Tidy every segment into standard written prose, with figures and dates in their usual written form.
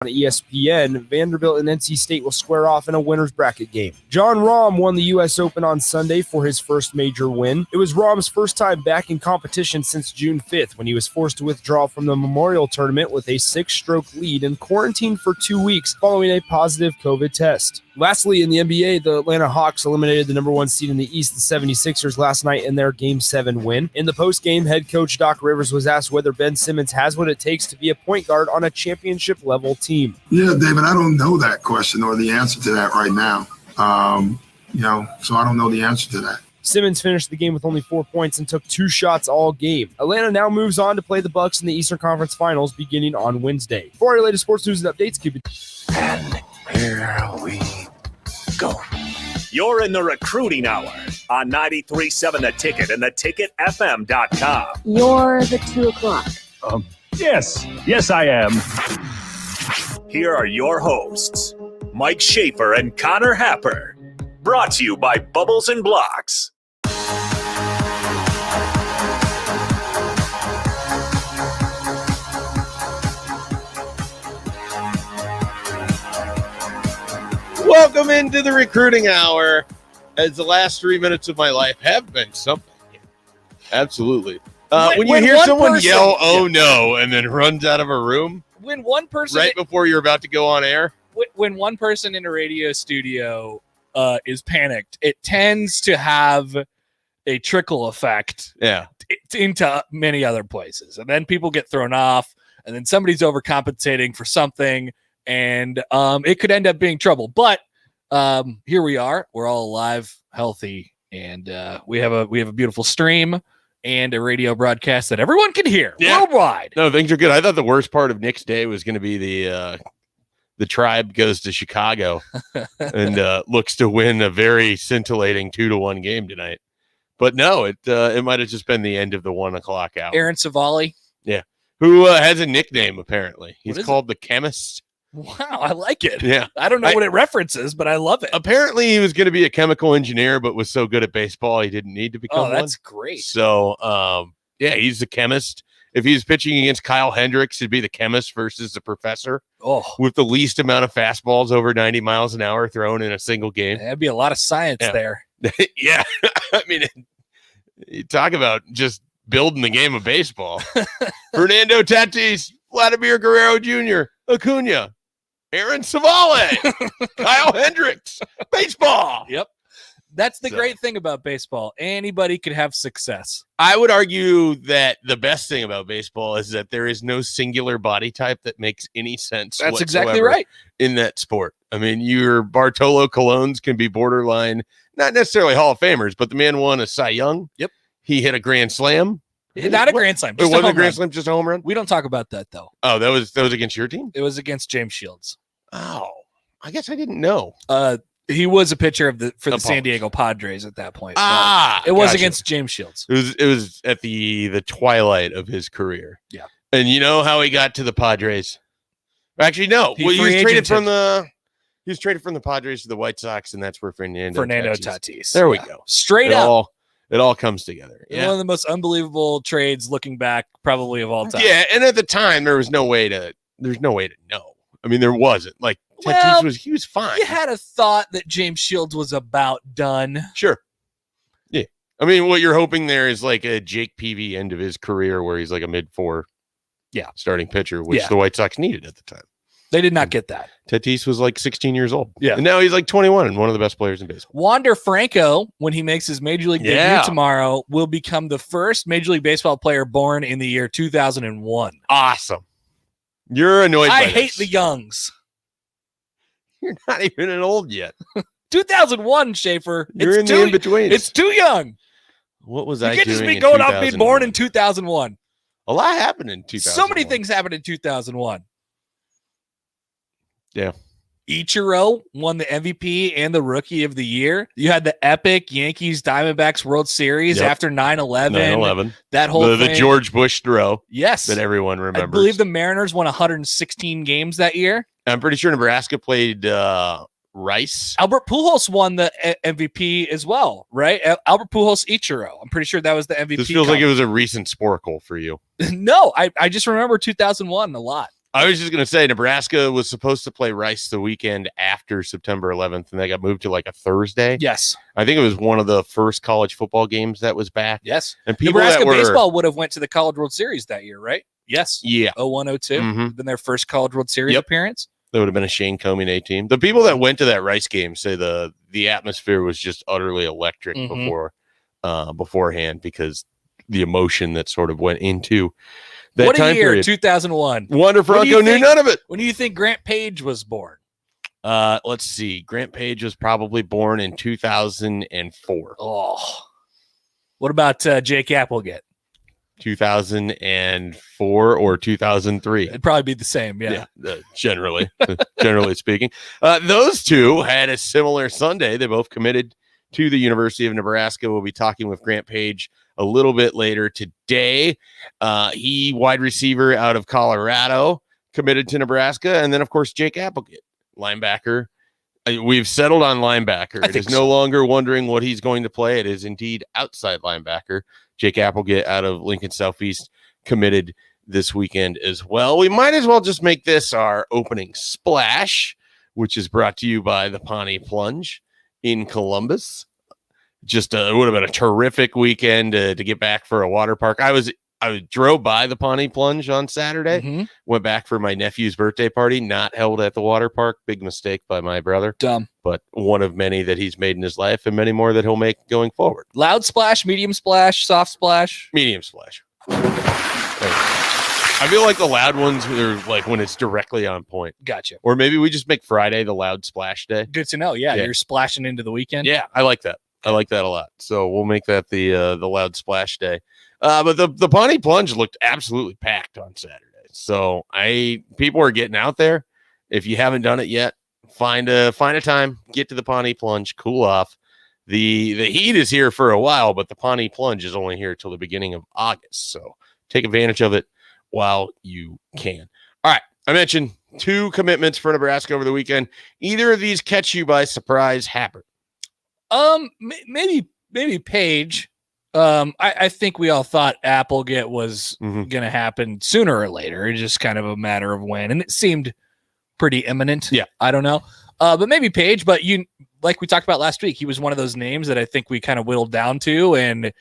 On ESPN, Vanderbilt and NC State will square off in a winner's bracket game. Jon Rahm won the U.S. Open on Sunday for his first major win. It was Rahm's first time back in competition since June 5th when he was forced to withdraw from the Memorial Tournament with a 6-stroke lead and quarantined for 2 weeks following a positive COVID test. Lastly, in the NBA, the Atlanta Hawks eliminated the number 1 seed in the East, the 76ers, last night in their Game 7 win. In the postgame, head coach Doc Rivers was asked whether Ben Simmons has what it takes to be a point guard on a championship-level team. Yeah, David, I don't know that question or the answer to that right now. So I don't know the answer to that. Simmons finished the game with only 4 points and took 2 shots all game. Atlanta now moves on to play the Bucks in the Eastern Conference Finals beginning on Wednesday. For our latest sports news and updates, keep it. And here we go. You're in the Recruiting Hour on 93.7 The Ticket and theticketfm.com. You're the 2 o'clock. Yes, I am. Here are your hosts, Mike Schaefer and Connor Happer. Brought to you by Bubbles and Blocks. Welcome into the Recruiting Hour, as the last 3 minutes of my life have been something. Absolutely. When you hear someone yell, "Oh no," and then runs out of a room, when one person right before you're about to go on air, when one person in a radio studio is panicked, it tends to have a trickle effect into many other places. And then people get thrown off, and then somebody's overcompensating for something, and it could end up being trouble. But here we are. We're all alive, healthy, and we have a beautiful stream and a radio broadcast that everyone can hear worldwide. No, things are good. I thought the worst part of Nick's day was going to be the Tribe goes to Chicago and looks to win a very scintillating 2-1 game tonight. But no, it might have just been the end of the 1 o'clock hour. Aaron Savali. Yeah. Who has a nickname, apparently. He's called the Chemist. Wow, I like it. Yeah. I don't know what it references, but I love it. Apparently he was going to be a chemical engineer, but was so good at baseball he didn't need to become one. Oh, that's great. So, he's the Chemist. If he was pitching against Kyle Hendricks, it'd be the Chemist versus the Professor. Oh, with the least amount of fastballs over 90 miles an hour thrown in a single game. That'd be a lot of science there. Yeah. I mean, you talk about just building the game of baseball. Fernando Tatis, Vladimir Guerrero Jr., Acuna, Aaron Savale, Kyle Hendricks, baseball. Yep. That's the great thing about baseball. Anybody could have success. I would argue that the best thing about baseball is that there is no singular body type that makes any sense. That's exactly right. In that sport. I mean, your Bartolo Colons can be borderline, not necessarily Hall of Famers, but the man won a Cy Young. Yep. He hit a grand slam. Not a grand slam. It wasn't a grand slam, just a home run? We don't talk about that, though. Oh, that was against your team? It was against James Shields. Oh, I guess I didn't know. He was a pitcher for the San Diego Padres at that point. It was against James Shields. It was at the twilight of his career. Yeah. And you know how he got to the Padres? Actually, no. He was traded from the Padres to the White Sox, and that's where Fernando Tatis. There we go. Straight up. It all comes together. Yeah. One of the most unbelievable trades looking back probably of all time. Yeah, and at the time there's no way to know. I mean, there wasn't. Like, Tatis he was fine. You had a thought that James Shields was about done. Sure. Yeah. I mean, what you're hoping there is like a Jake Peavy end of his career where he's like a mid-4 starting pitcher, which the White Sox needed at the time. They did not get that. Tatis was like 16 years old. Yeah. And now he's like 21 and one of the best players in baseball. Wander Franco, when he makes his Major League debut tomorrow, will become the first Major League Baseball player born in the year 2001. Awesome. You're annoyed by I hate the youngs. You're not even an old yet. 2001, Schaefer. You're in the in-between. It's too young. What was I doing? You can't just be going out being born in 2001. A lot happened in 2001. So many things happened in 2001. Yeah. Ichiro won the MVP and the Rookie of the Year. You had the epic Yankees Diamondbacks World Series after 9/11. 9/11. That whole thing. The George Bush throw. Yes. That everyone remembers. I believe the Mariners won 116 games that year. I'm pretty sure Nebraska played Rice. Albert Pujols won the MVP as well, right? Albert Pujols Ichiro. I'm pretty sure that was the MVP. This feels like it was a recent sporkle for you. No, I just remember 2001 a lot. I was just going to say Nebraska was supposed to play Rice the weekend after September 11th, and they got moved to like a Thursday. Yes. I think it was one of the first college football games that was back. Yes. And people Nebraska that were, baseball would have went to the College World Series that year, right? Yes. Yeah. 01-02. Mhm. Been their first College World Series Yep. appearance. That would have been a Shane Comey team. The people that went to that Rice game say the atmosphere was just utterly electric Mhm. beforehand because the emotion that sort of went into that What a time year, period. 2001. Wander What do you Franco knew think- none of it. When do you think Grant Page was born? Let's see. Grant Page was probably born in 2004. Oh. What about Jake Applegate? 2004 or 2003. It'd probably be the same. Yeah. Generally speaking. Those two had a similar Sunday. They both committed to the University of Nebraska. We'll be talking with Grant Page a little bit later today. He wide receiver out of Colorado, committed to Nebraska. And then, of course, Jake Applegate, linebacker. We've settled on linebacker. It is no longer wondering what he's going to play. It is indeed outside linebacker. Jake Applegate out of Lincoln Southeast committed this weekend as well. We might as well just make this our opening splash, which is brought to you by the Pawnee Plunge in Columbus. Just it would have been a terrific weekend to get back for a water park. I drove by the Pawnee Plunge on Saturday, Mhm. went back for my nephew's birthday party, not held at the water park. Big mistake by my brother, Dumb. but one of many that he's made in his life and many more that he'll make going forward. Loud splash, medium splash, soft splash. Medium splash. I feel like the loud ones are like when it's directly on point. Gotcha. Or maybe we just make Friday the loud splash day. Good to know. Yeah, Yeah. you're splashing into the weekend. Yeah, I like that. I like that a lot. So we'll make that the loud splash day. But the Pawnee Plunge looked absolutely packed on Saturday. So people are getting out there. If you haven't done it yet, find a time, get to the Pawnee Plunge, cool off. The heat is here for a while, but the Pawnee Plunge is only here till the beginning of August. So take advantage of it while you can. All right. I mentioned 2 commitments for Nebraska over the weekend. Either of these catch you by surprise, Happer? Maybe Page. I think we all thought Applegate was Mhm. going to happen sooner or later. It's just kind of a matter of when, and it seemed pretty imminent. Yeah. I don't know. But maybe Page. But like we talked about last week, he was one of those names that I think we kind of whittled down to, and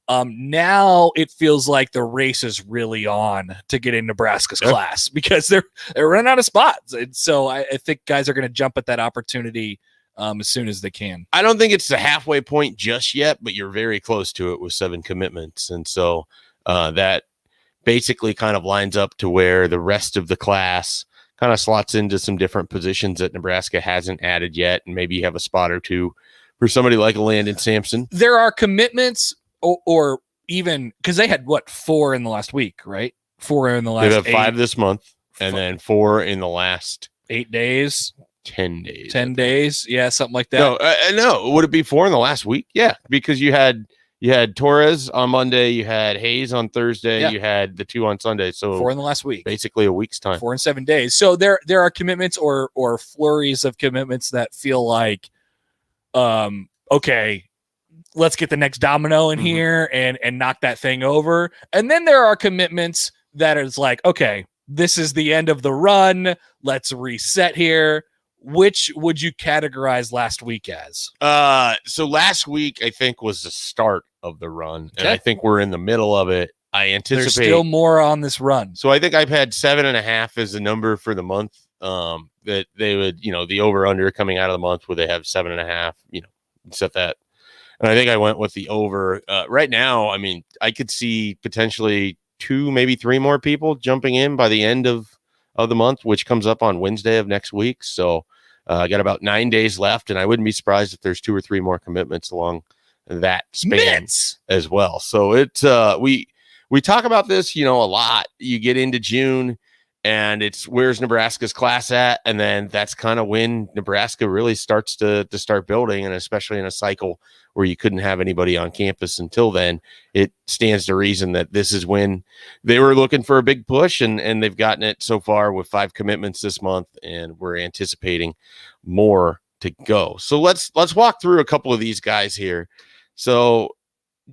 now it feels like the race is really on to get in Nebraska's class because they're running out of spots, and so I think guys are going to jump at that opportunity as soon as they can. I don't think it's the halfway point just yet, but you're very close to it with 7 commitments. And so that basically kind of lines up to where the rest of the class kind of slots into some different positions that Nebraska hasn't added yet. And maybe you have a spot or two for somebody like a Landon Sampson. There are commitments or even because they had 4 in the last week, right? 4 in the last They've had 5 this month and then 4 in the last 8 days. 10 days. 10 days. Yeah, something like that. No. Would it be 4 in the last week? Yeah, because you had Torres on Monday, you had Hayes on Thursday, you had the 2 on Sunday. So 4 in the last week. Basically a week's time. 4 and 7 days. So there are commitments or flurries of commitments that feel like, okay, let's get the next domino in here and knock that thing over. And then there are commitments that is like, okay, this is the end of the run. Let's reset here. Which would you categorize last week as? So last week I think was the start of the run, and Okay. I think we're in the middle of it. I anticipate There's still more on this run. So I think I've had 7.5 as the number for the month. That they would, the over under coming out of the month where they have 7.5. Set that, and I think I went with the over. Right now, I mean, I could see potentially 2, maybe 3 more people jumping in by the end of the month, which comes up on Wednesday of next week. So I got about 9 days left, and I wouldn't be surprised if there's 2 or 3 more commitments along that span as well. So it's we talk about this, a lot. You get into June, and it's where's Nebraska's class at, and then that's kind of when Nebraska really starts to start building, and especially in a cycle where you couldn't have anybody on campus until then, it stands to reason that this is when they were looking for a big push, and they've gotten it so far with 5 commitments this month, and we're anticipating more to go. So let's walk through a couple of these guys here. So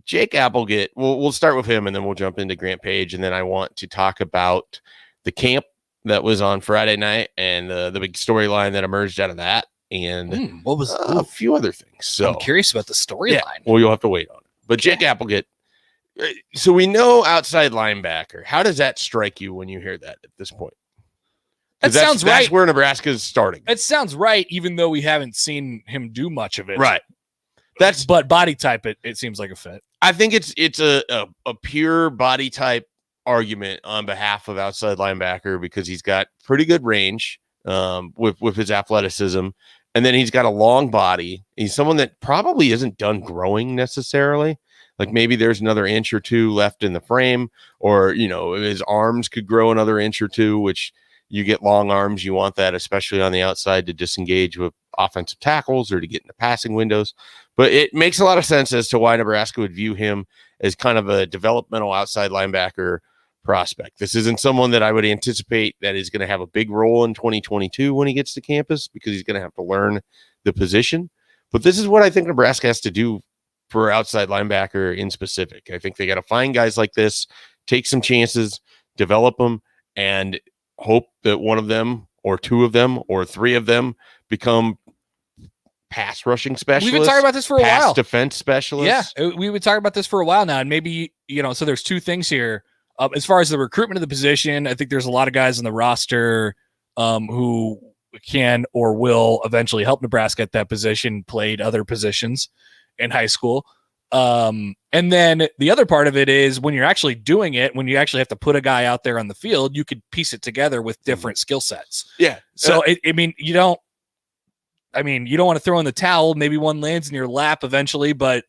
Jake Applegate, we'll start with him, and then we'll jump into Grant Page, and then I want to talk about the camp that was on Friday night, and the big storyline that emerged out of that, and what was a few other things. So I'm curious about the storyline. yeah, well, you'll have to wait on it. But Jake Applegate. So we know outside linebacker. How does that strike you when you hear that at this point? That sounds right. That's where Nebraska is starting. It sounds right, even though we haven't seen him do much of it. Right. But body type, it seems like a fit. I think it's a pure body type argument on behalf of outside linebacker because he's got pretty good range with his athleticism, and then he's got a long body. He's someone that probably isn't done growing necessarily. Like maybe there's another inch or two left in the frame, or his arms could grow another inch or two, which you get long arms. You want that, especially on the outside, to disengage with offensive tackles or to get into passing windows. But it makes a lot of sense as to why Nebraska would view him as kind of a developmental outside linebacker prospect. This isn't someone that I would anticipate that is going to have a big role in 2022 when he gets to campus, because he's going to have to learn the position. But this is what I think Nebraska has to do for outside linebacker in specific. I think they got to find guys like this, take some chances, develop them, and hope that one of them or two of them or three of them become pass rushing specialists. We've been talking about this for a while. Defense specialists. Yeah, we've been talking about this for a while now. And maybe, so there's two things here. As far as the recruitment of the position, I think there's a lot of guys on the roster who can or will eventually help Nebraska at that position, played other positions in high school. And then the other part of it is when you're actually doing it, when you actually have to put a guy out there on the field, you could piece it together with different skill sets. Yeah. So you don't want to throw in the towel. Maybe one lands in your lap eventually, but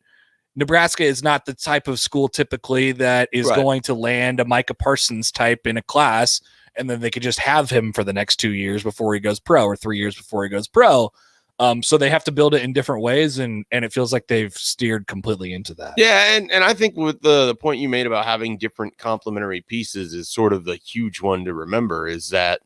Nebraska is not the type of school typically that is going to land a Micah Parsons type in a class, and then they could just have him for the next 2 years before he goes pro, or 3 years before he goes pro. So they have to build it in different ways, and it feels like they've steered completely into that. Yeah, and I think with the point you made about having different complementary pieces is sort of the huge one to remember, is that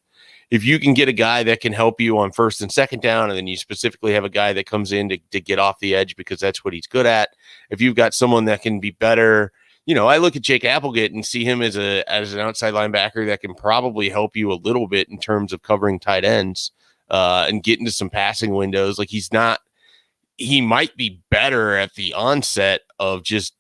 if you can get a guy that can help you on first and second down, and then you specifically have a guy that comes in to get off the edge because that's what he's good at. If you've got someone that can be better, I look at Jake Applegate and see him as an outside linebacker that can probably help you a little bit in terms of covering tight ends and get into some passing windows. Like he might be better at the onset of just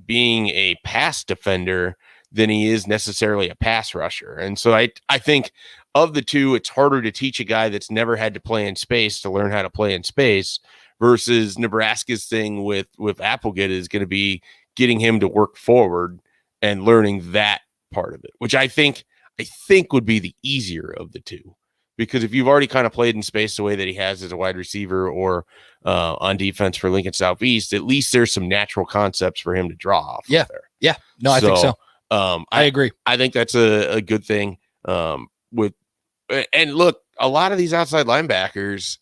being a pass defender than he is necessarily a pass rusher. And so I think of the two, it's harder to teach a guy that's never had to play in space to learn how to play in space, versus Nebraska's thing with Applegate is going to be getting him to work forward and learning that part of it, which I think would be the easier of the two. Because if you've already kind of played in space the way that he has as a wide receiver or on defense for Lincoln Southeast, at least there's some natural concepts for him to draw off. Yeah. There. Yeah. No, I think so. I agree. I think that's a good thing. And look, a lot of these outside linebackers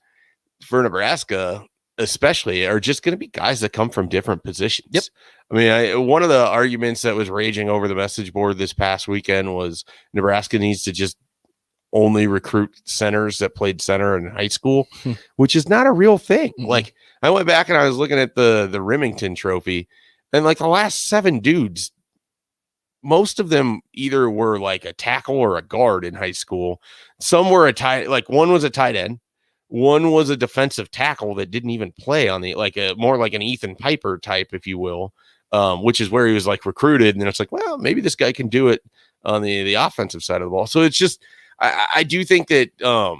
for Nebraska, especially, are just going to be guys that come from different positions. Yep. I mean, one of the arguments that was raging over the message board this past weekend was Nebraska needs to just only recruit centers that played center in high school, which is not a real thing. Mm-hmm. Like, I went back and I was looking at the Remington Trophy, and like the last 7 dudes, most of them either were like a tackle or a guard in high school. Some were one was a tight end. One was a defensive tackle that didn't even play on more like an Ethan Piper type, if you will, which is where he was like recruited. And then it's like, well, maybe this guy can do it on the offensive side of the ball. So it's just, I do think that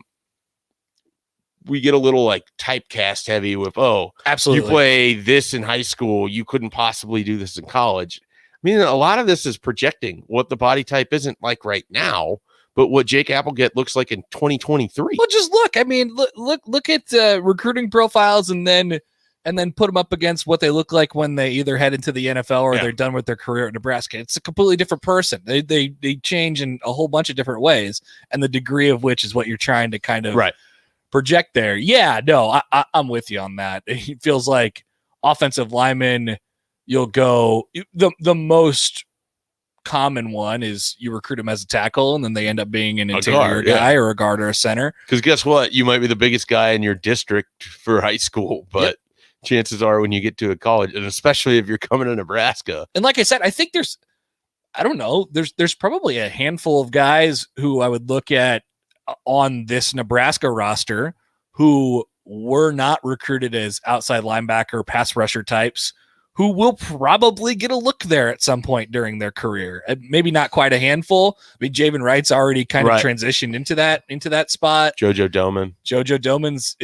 we get a little like typecast heavy with, absolutely, you play this in high school, you couldn't possibly do this in college. I mean, a lot of this is projecting what the body type isn't like right now, but what Jake Applegate looks like in 2023. Well, just look. I mean, look at recruiting profiles, and then put them up against what they look like when they either head into the NFL or they're done with their career at Nebraska. It's a completely different person. They change in a whole bunch of different ways, and the degree of which is what you're trying to kind of project there. Yeah, no, I'm with you on that. It feels like offensive linemen. You'll go the most common one is you recruit them as a tackle, and then they end up being an interior guy or a guard or a center. Because guess what? You might be the biggest guy in your district for high school, but chances are when you get to a college, and especially if you're coming to Nebraska. And like I said, I think I don't know. There's probably a handful of guys who I would look at on this Nebraska roster who were not recruited as outside linebacker, pass rusher types, who will probably get a look there at some point during their career. Maybe not quite a handful. I mean, Javen Wright's already kind of transitioned into that spot. JoJo Doman's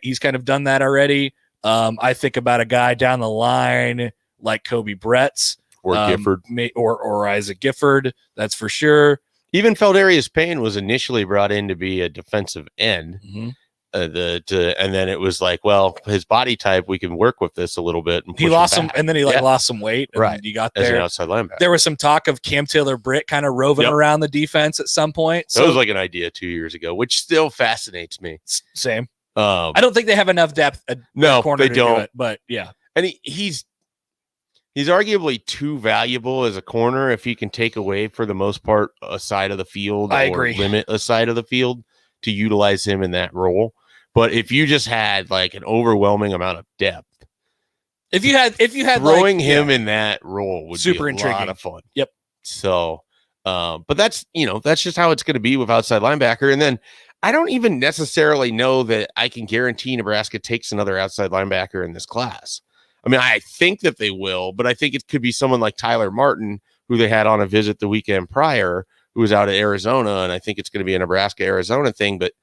he's kind of done that already. I think about a guy down the line like Kobe Bretz or Gifford or Isaac Gifford. That's for sure. Even Feldarius Payne was initially brought in to be a defensive end. Mm-hmm. And then it was like, well, his body type, we can work with this a little bit. And he lost some, and then he lost some weight. Right, you got as there. an outside linebacker. There was some talk of Cam Taylor-Britt kind of roving around the defense at some point. So that was like an idea 2 years ago, which still fascinates me. Same. I don't think they have enough depth. No, they don't. Do it, but yeah, and he's arguably too valuable as a corner if he can take away for the most part a side of the field. I agree. Limit a side of the field to utilize him in that role. But if you just had like an overwhelming amount of depth, if you had throwing him in that role would super be a intriguing. lot of fun. Yep. So, but that's just how it's going to be with outside linebacker. And then I don't even necessarily know that I can guarantee Nebraska takes another outside linebacker in this class. I mean, I think that they will, but I think it could be someone like Tyler Martin, who they had on a visit the weekend prior, who was out at Arizona. And I think it's going to be a Nebraska-Arizona thing, but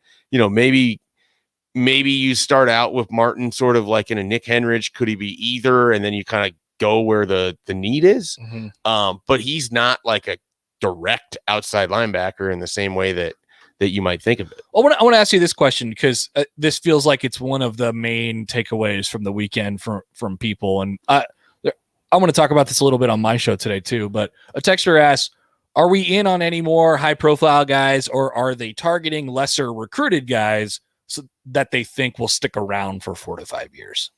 maybe you start out with Martin sort of like in a Nick Henrich. Could he be either? And then you kind of go where the need is. Mm-hmm. But he's not like a direct outside linebacker in the same way that you might think of it. I want to ask you this question because this feels like it's one of the main takeaways from the weekend from people. And I want to talk about this a little bit on my show today too, but a texter asks, are we in on any more high profile guys, or are they targeting lesser recruited guys so that they think will stick around for 4 to 5 years?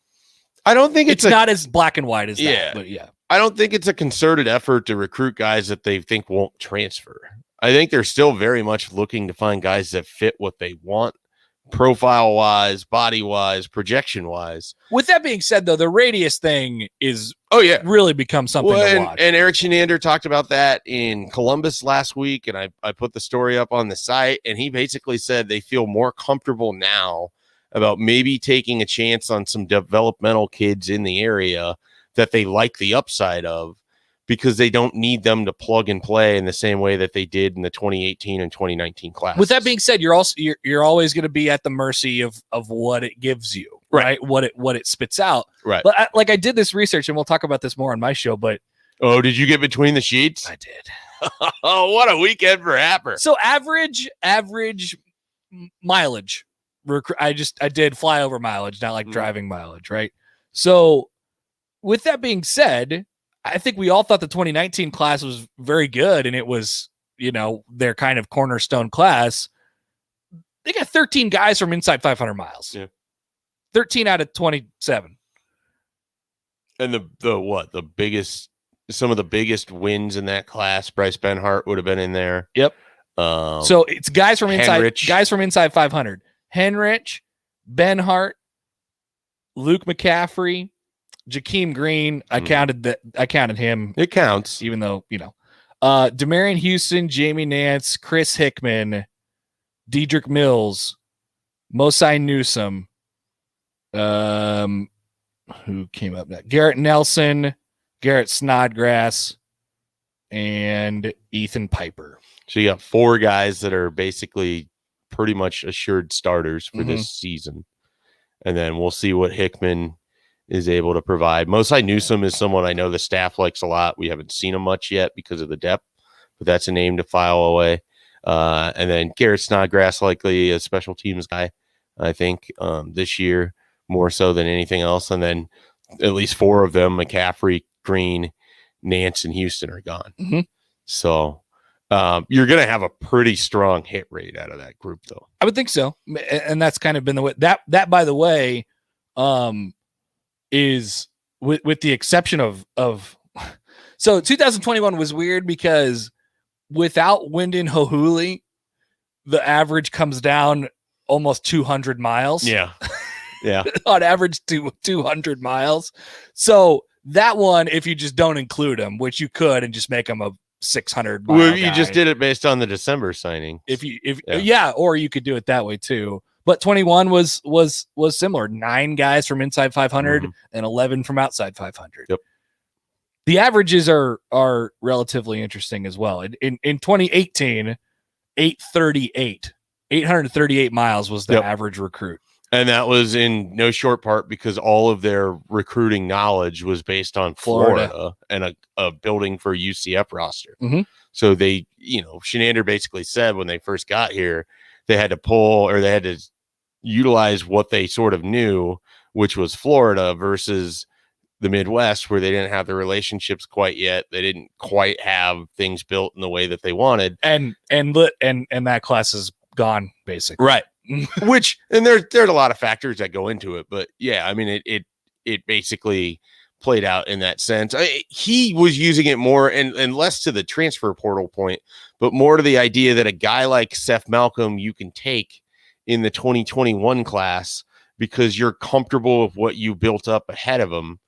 I don't think it's not as black and white as that, but yeah. I don't think it's a concerted effort to recruit guys that they think won't transfer. I think they're still very much looking to find guys that fit what they want, profile wise, body wise, projection wise. With that being said, though, the radius thing is really become something to watch. And Eric Shenander talked about that in Columbus last week, and I put the story up on the site, and he basically said they feel more comfortable now about maybe taking a chance on some developmental kids in the area that they like the upside of, because they don't need them to plug and play in the same way that they did in the 2018 and 2019 class. With that being said, you're always going to be at the mercy of what it gives you, right? What it spits out, right? But I did this research, and we'll talk about this more on my show. But did you get between the sheets? I did. Oh, what a weekend for Happer! So average mileage. I did flyover mileage, not like driving mileage, right? So with that being said, I think we all thought the 2019 class was very good, and it was, their kind of cornerstone class. They got 13 guys from inside 500 miles. Yeah. 13 out of 27. And some of the biggest wins in that class, Bryce Benhart would have been in there. Yep. So it's guys from inside 500. Henrich, Benhart, Luke McCaffrey, Jakeem Green. I counted him. It counts, even though Demarion Houston, Jamie Nance, Chris Hickman, Dedrick Mills, Mosai Newsome. Who came up next? Garrett Nelson, Garrett Snodgrass, and Ethan Piper. So you got 4 guys that are basically pretty much assured starters for this season, and then we'll see what Hickman is able to provide. Mosai Newsome is someone I know the staff likes a lot. We haven't seen him much yet because of the depth, but that's a name to file away. And then Garrett Snodgrass, likely a special teams guy, I think, this year more so than anything else. And then at least 4 of them, McCaffrey, Green, Nance, and Houston, are gone. Mm-hmm. So you're going to have a pretty strong hit rate out of that group, though. I would think so. And that's kind of been the way that by the way, is with the exception of so 2021 was weird because without Wyndon Hohuli, the average comes down almost 200 miles. Yeah. On average to 200 miles. So that one, if you just don't include him, which you could, and just make him 600 Well, you just did it based on the December signing. Or you could do it that way too. But 21 was similar. 9 guys from inside 500 and 11 from outside 500. Yep. The averages are relatively interesting as well. In 2018, 838 miles was the average recruit. And that was in no short part because all of their recruiting knowledge was based on Florida and a building for a UCF roster. Mm-hmm. So they, Shenander basically said when they first got here, they had to utilize what they sort of knew, which was Florida versus the Midwest, where they didn't have the relationships quite yet. They didn't quite have things built in the way that they wanted. And that class is gone basically. Right. Which, and there's a lot of factors that go into it, but yeah, I mean, it basically played out in that sense. He was using it more and less to the transfer portal point, but more to the idea that a guy like Seth Malcolm, you can take in the 2021 class because you're comfortable with what you built up ahead of him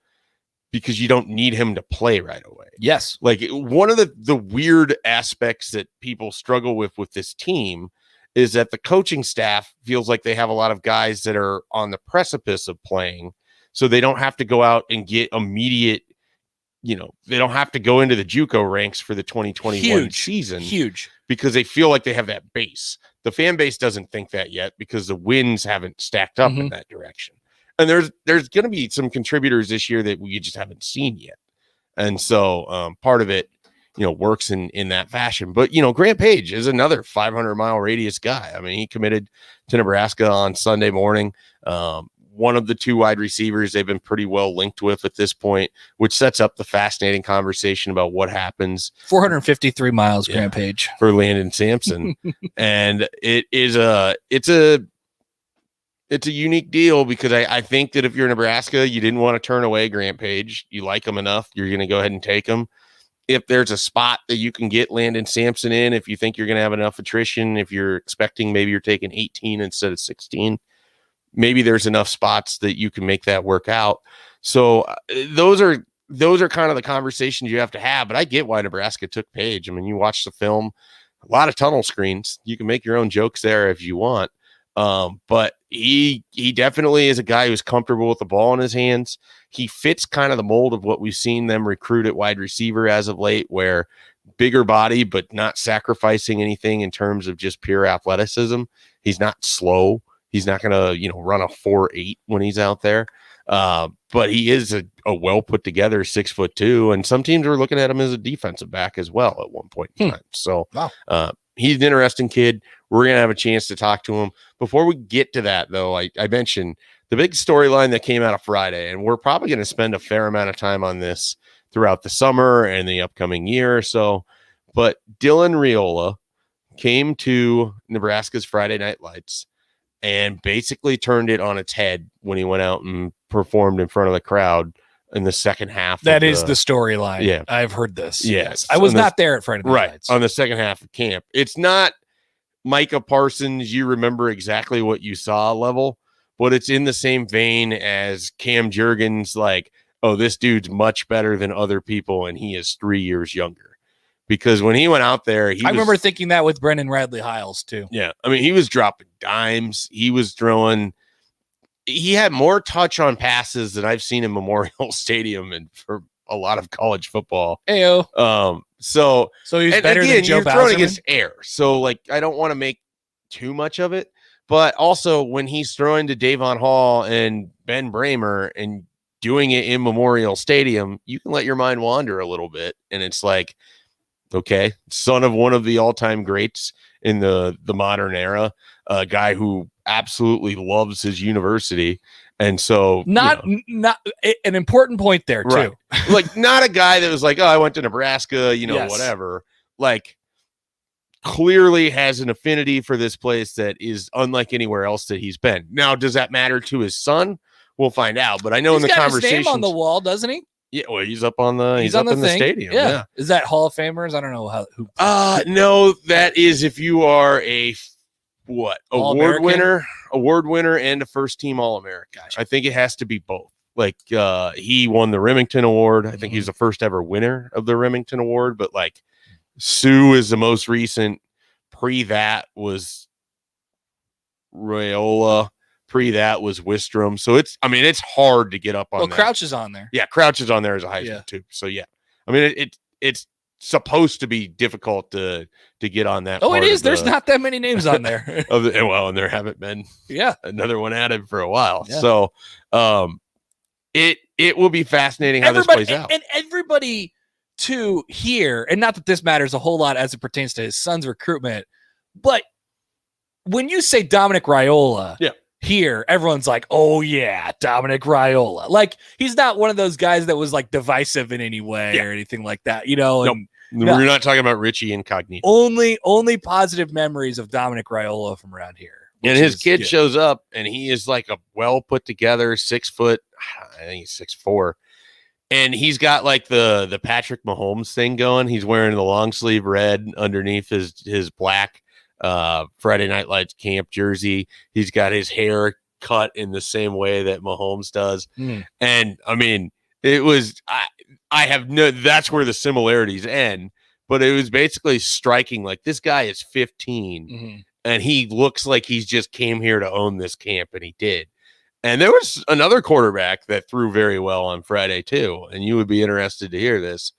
because you don't need him to play right away. Yes. Like one of the weird aspects that people struggle with this team is that the coaching staff feels like they have a lot of guys that are on the precipice of playing. So they don't have to go out and get immediate, they don't have to go into the JUCO ranks for the 2021 season. Huge. Because they feel like they have that base. The fan base doesn't think that yet because the wins haven't stacked up in that direction. And there's going to be some contributors this year that we just haven't seen yet. And so part of it, works in that fashion. But, Grant Page is another 500-mile radius guy. I mean, he committed to Nebraska on Sunday morning. One of the 2 wide receivers they've been pretty well linked with at this point, which sets up the fascinating conversation about what happens. 453 miles, Grant Page. For Landon Sampson. And it's a unique deal because I think that if you're Nebraska, you didn't want to turn away Grant Page. You like him enough. You're going to go ahead and take him. If there's a spot that you can get Landon Sampson in, if you think you're going to have enough attrition, if you're expecting maybe you're taking 18 instead of 16, maybe there's enough spots that you can make that work out. So those are kind of the conversations you have to have. But I get why Nebraska took Page. I mean, you watch the film, a lot of tunnel screens. You can make your own jokes there if you want. But he definitely is a guy who's comfortable with the ball in his hands. He fits kind of the mold of what we've seen them recruit at wide receiver as of late, where bigger body, but not sacrificing anything in terms of just pure athleticism. He's not slow. He's not going to, run a 4.8 when he's out there. But he is a well put together 6'2", and some teams are looking at him as a defensive back as well at one point in time. So he's an interesting kid. We're going to have a chance to talk to him. Before we get to that, though, I mentioned the big storyline that came out of Friday, and we're probably going to spend a fair amount of time on this throughout the summer and the upcoming year or so. But Dylan Raiola came to Nebraska's Friday Night Lights and basically turned it on its head when he went out and performed in front of the crowd in the second half. That is the storyline. Yeah. I've heard this. Yes. I was not there at Friday Night Right. Lights. On the second half of camp. It's not Micah Parsons, you remember exactly what you saw level, but it's in the same vein as Cam Jurgens, like, oh, this dude's much better than other people, and he is 3 years younger. Because when he went out there, I remember thinking that with Brendan Radley Hiles, too. Yeah. I mean, he was dropping dimes. He was throwing. He had more touch on passes than I've seen in Memorial Stadium and for a lot of college football. Ayo. So he's better than Joe you're throwing Bauserman? Against air. So, like, I don't want to make too much of it. But also, when he's throwing to Davon Hall and Ben Bramer and doing it in Memorial Stadium, you can let your mind wander a little bit. And it's like, okay, son of one of the all-time greats in the modern era, a guy who absolutely loves his university. And so not an important point there, too. Right. Like, not a guy that was like, oh, I went to Nebraska, Yes. whatever. Like, clearly has an affinity for this place that is unlike anywhere else that he's been. Now, does that matter to his son? We'll find out. But I know He's in the got conversation his name on the wall, doesn't he? Yeah, well, he's up on the he's up in the stadium. Yeah. Is that Hall of Famers? I don't know who. No, that is if you are a award winner and a first team All-American. Gotcha. I think it has to be both. Like he won the Remington Award. I think he's the first ever winner of the Remington Award, but like Sue is the most recent. Pre that was Raiola. Pre that was Wistrom. So it's hard to get up on. Well, that. Crouch is on there. Yeah, Crouch is on there as a Heisman too. So yeah, I mean it's supposed to be difficult to get on that. Oh, it is. There's not that many names on there. And there haven't been another one added for a while. Yeah. So it will be fascinating how this plays out. And everybody to here, and not that this matters a whole lot as it pertains to his son's recruitment, but when you say Dominic Raiola, here, everyone's like, oh yeah, Dominic Raiola. Like, he's not one of those guys that was like divisive in any way or anything like that, you know. Nope. And we're not talking about Richie Incognito. Only positive memories of Dominic Raiola from around here. And his kid shows up, and he is like a well put together 6 foot. I think he's 6'4", and he's got like the Patrick Mahomes thing going. He's wearing the long sleeve red underneath his black Friday Night Lights camp jersey. He's got his hair cut in the same way that Mahomes does. And I mean, it was I have no, that's where the similarities end, but it was basically striking. Like, this guy is 15 and he looks like he's just came here to own this camp, and he did. And there was another quarterback that threw very well on Friday too, and you would be interested to hear this.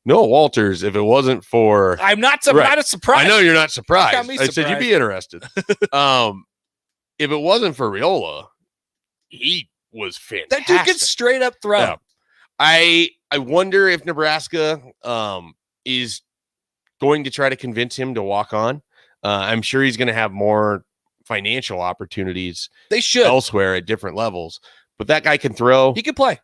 Noah Walters, if it wasn't for... I'm not surprised. I know you're not surprised. I said you'd be interested. If it wasn't for Raiola, he was fantastic. That dude gets straight up thrown. Yeah. I wonder if Nebraska is going to try to convince him to walk on. I'm sure he's going to have more financial opportunities. They should elsewhere at different levels, but that guy can throw. He can play.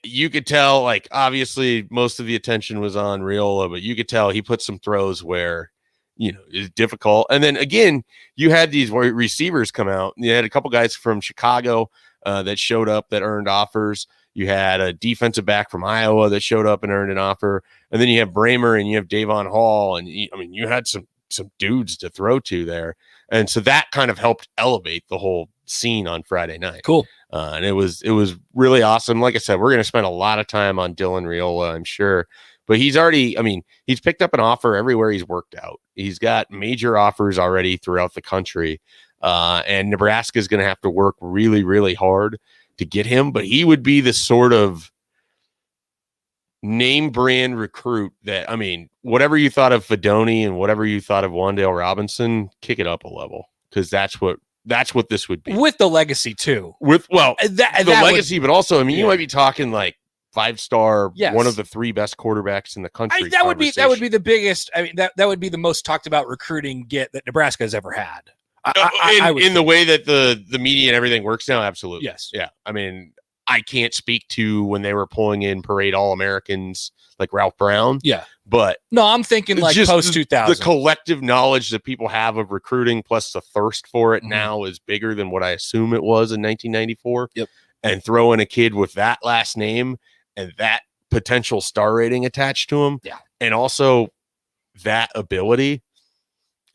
You could tell, like, obviously most of the attention was on Raiola, but you could tell he put some throws where, you know, it's difficult. And then again, you had these receivers come out. You had a couple guys from Chicago that showed up that earned offers. You had a defensive back from Iowa that showed up and earned an offer. And then you have Bramer and you have Davon Hall. And you had some dudes to throw to there. And so that kind of helped elevate the whole scene on Friday night. Cool. And it was really awesome. Like I said, we're going to spend a lot of time on Dylan Raiola, I'm sure. But he's already, he's picked up an offer everywhere he's worked out. He's got major offers already throughout the country. And Nebraska is going to have to work really, really hard to get him. But he would be the sort of name brand recruit that, whatever you thought of Fedoni and whatever you thought of Wan'Dale Robinson, kick it up a level, because that's what this would be, with the legacy too. The legacy, but also, you might be talking like 5-star, one of the 3 best quarterbacks in the country. That would be the biggest. That would be the most talked about recruiting get that Nebraska has ever had. In the way that the media and everything works now, absolutely. Yes. Yeah. I can't speak to when they were pulling in parade All-Americans like Ralph Brown. Yeah. But no, I'm thinking like post 2000. The collective knowledge that people have of recruiting plus the thirst for it now is bigger than what I assume it was in 1994. Yep. And throw in a kid with that last name and that potential star rating attached to him. Yeah. And also that ability,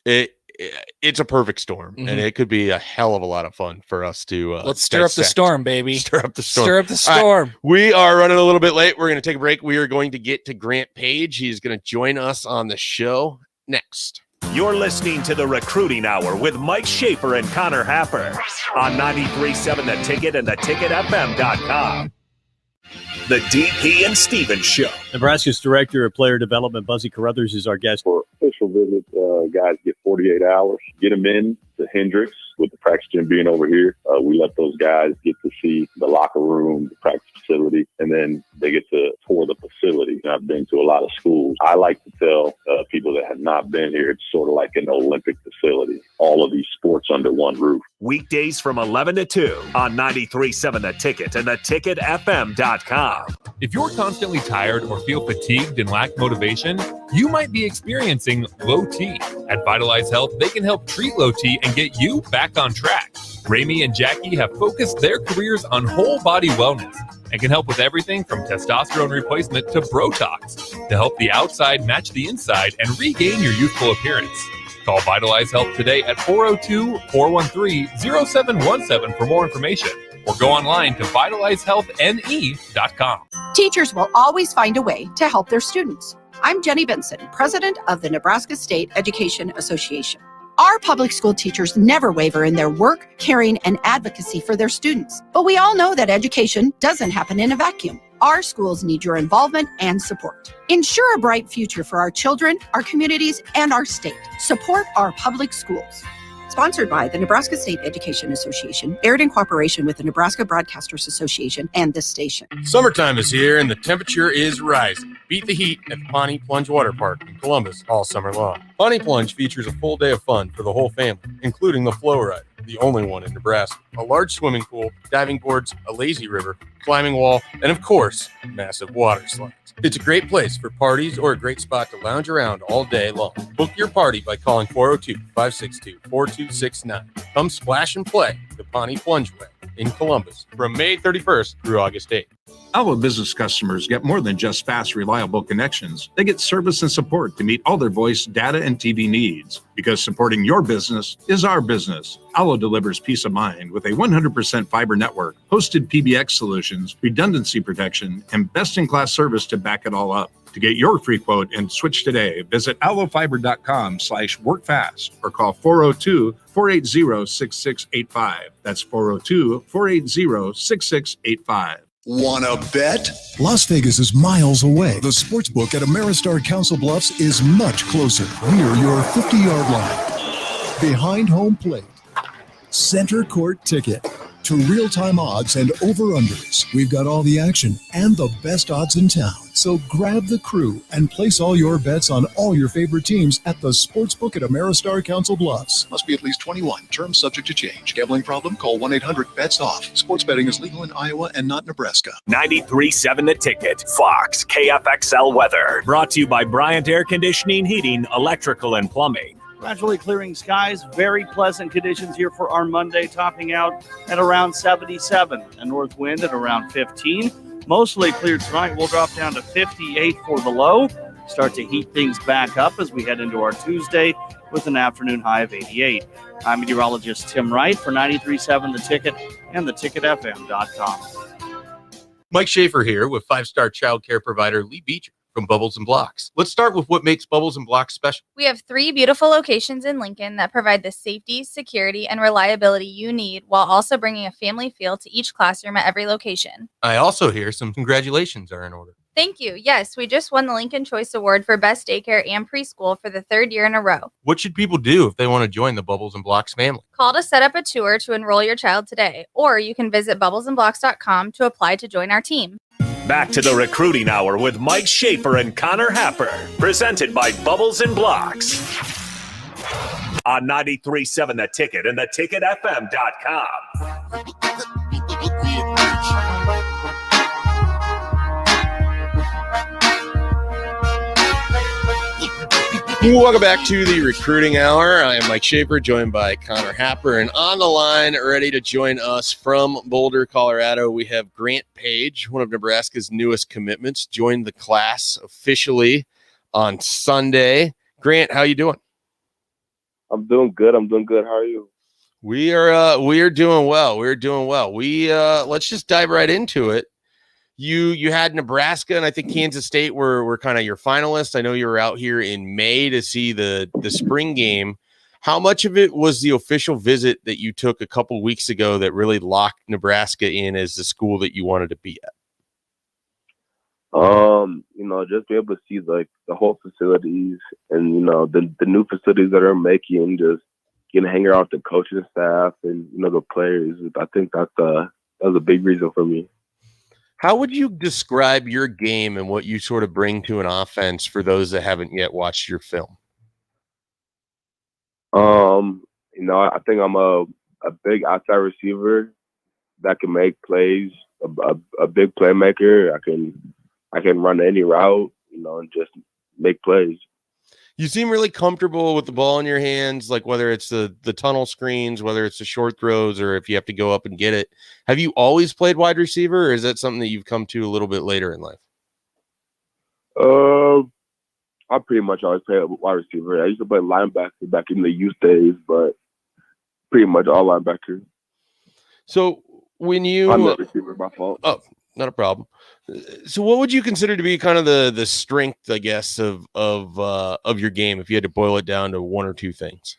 it's a perfect storm, and it could be a hell of a lot of fun for us to let's stir up the storm, baby. Stir up the storm. Stir up the storm. Right, we are running a little bit late. We're going to take a break. We are going to get to Grant Page. He's going to join us on the show next. You're listening to the Recruiting Hour with Mike Schaefer and Connor Happer on 93.7 The Ticket and theticketfm.com. The DP and Stevens Show. Nebraska's Director of Player Development, Buzzy Carruthers, is our guest. For official visits, guys get 48 hours. Get them in to Hendricks with the practice gym being over here. We let those guys get to see the locker room, the practice facility, and then they get to tour the facility. I've been to a lot of schools. I like to tell people that have not been here, it's sort of like an Olympic facility. All of these sports under one roof. Weekdays from 11 to 2 on 93.7 The Ticket and theticketfm.com. If you're constantly tired or feel fatigued and lack motivation, you might be experiencing low T. At Vitalize Health, they can help treat low T and get you back on track. Rami and Jackie have focused their careers on whole body wellness and can help with everything from testosterone replacement to Botox to help the outside match the inside and regain your youthful appearance. Call Vitalize Health today at 402-413-0717 for more information, or go online to vitalizehealthne.com. Teachers will always find a way to help their students. I'm Jenny Benson, president of the Nebraska State Education Association. Our public school teachers never waver in their work, caring, and advocacy for their students. But we all know that education doesn't happen in a vacuum. Our schools need your involvement and support. Ensure a bright future for our children, our communities, and our state. Support our public schools. Sponsored by the Nebraska State Education Association, aired in cooperation with the Nebraska Broadcasters Association and this station. Summertime is here and the temperature is rising. Beat the heat at the Pawnee Plunge Water Park in Columbus all summer long. Pawnee Plunge features a full day of fun for the whole family, including the Flow Ride, the only one in Nebraska, a large swimming pool, diving boards, a lazy river, climbing wall, and of course, massive water slides. It's a great place for parties or a great spot to lounge around all day long. Book your party by calling 402-562-4269. Come splash and play the Pawnee Plunge Way in Columbus from May 31st through August 8th. Allo business customers get more than just fast, reliable connections. They get service and support to meet all their voice, data, and TV needs. Because supporting your business is our business. Allo delivers peace of mind with a 100% fiber network, hosted PBX solutions, redundancy protection, and best-in-class service to back it all up. To get your free quote and switch today, visit allofiber.com/workfast or call 402-480-6685. That's 402-480-6685. Wanna bet? Las Vegas is miles away. The sportsbook at Ameristar Council Bluffs is much closer. We're your 50-yard line. Behind home plate. Center court ticket. To real-time odds and over-unders. We've got all the action and the best odds in town. So grab the crew and place all your bets on all your favorite teams at the Sportsbook at Ameristar Council Bluffs. Must be at least 21. Terms subject to change. Gambling problem? Call 1-800-BETS-OFF. Sports betting is legal in Iowa and not Nebraska. 93.7 The Ticket. Fox KFXL weather. Brought to you by Bryant Air Conditioning, Heating, Electrical, and Plumbing. Gradually clearing skies, very pleasant conditions here for our Monday, topping out at around 77. A north wind at around 15. Mostly clear tonight. We'll drop down to 58 for the low. Start to heat things back up as we head into our Tuesday with an afternoon high of 88. I'm meteorologist Tim Wright for 93.7 The Ticket and theticketfm.com. Mike Schaefer here with five-star child care provider Lee Beecher from Bubbles and Blocks. Let's start with what makes Bubbles and Blocks special. We have 3 beautiful locations in Lincoln that provide the safety, security, and reliability you need while also bringing a family feel to each classroom at every location. I also hear some congratulations are in order. Thank you. Yes, we just won the Lincoln Choice Award for Best Daycare and Preschool for the 3rd year in a row. What should people do if they want to join the Bubbles and Blocks family? Call to set up a tour to enroll your child today, or you can visit bubblesandblocks.com to apply to join our team. Back to the Recruiting Hour with Mike Schaefer and Connor Happer. Presented by Bubbles and Blocks. On 93.7 The Ticket and theticketfm.com. Welcome back to the Recruiting Hour. I am Mike Schaefer, joined by Connor Happer, and on the line, ready to join us from Boulder, Colorado, we have Grant Page, one of Nebraska's newest commitments, joined the class officially on Sunday. Grant, how you doing? I'm doing good. How are you? We are doing well. Let's just dive right into it. You had Nebraska and I think Kansas State were kind of your finalists. I know you were out here in May to see the spring game. How much of it was the official visit that you took a couple weeks ago that really locked Nebraska in as the school that you wanted to be at? Just be able to see like the whole facilities and the new facilities that are making, just getting to hang out with the coaching staff and the players. I think that was a big reason for me. How would you describe your game and what you sort of bring to an offense for those that haven't yet watched your film? I think I'm a big outside receiver that can make plays, a big playmaker. I can run any route, and just make plays. You seem really comfortable with the ball in your hands, like whether it's the tunnel screens, whether it's the short throws, or if you have to go up and get it. Have you always played wide receiver, or is that something that you've come to a little bit later in life? I pretty much always played wide receiver. I used to play linebacker back in the youth days, but pretty much all linebacker. So when you... I'm not receiver, my fault. Oh, Not a problem. So what would you consider to be kind of the strength, I guess, of your game if you had to boil it down to one or two things?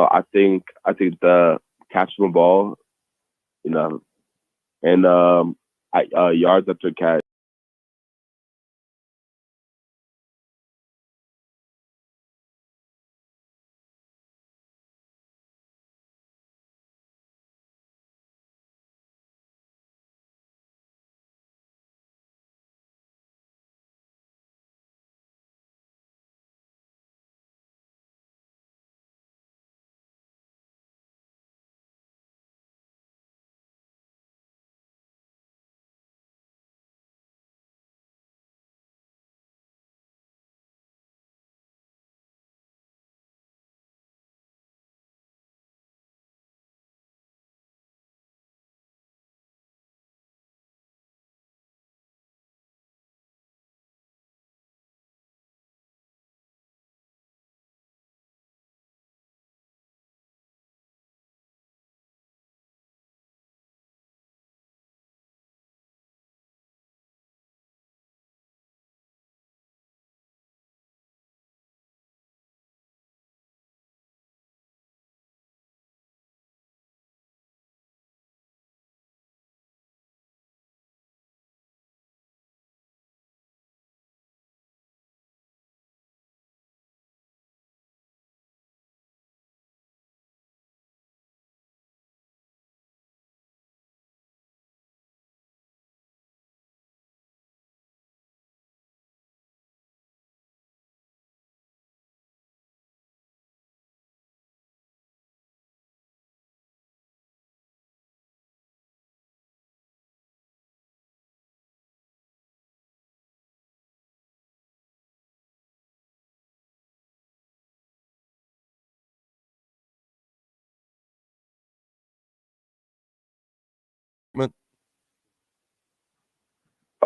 I think the catching the ball, and yards after catch.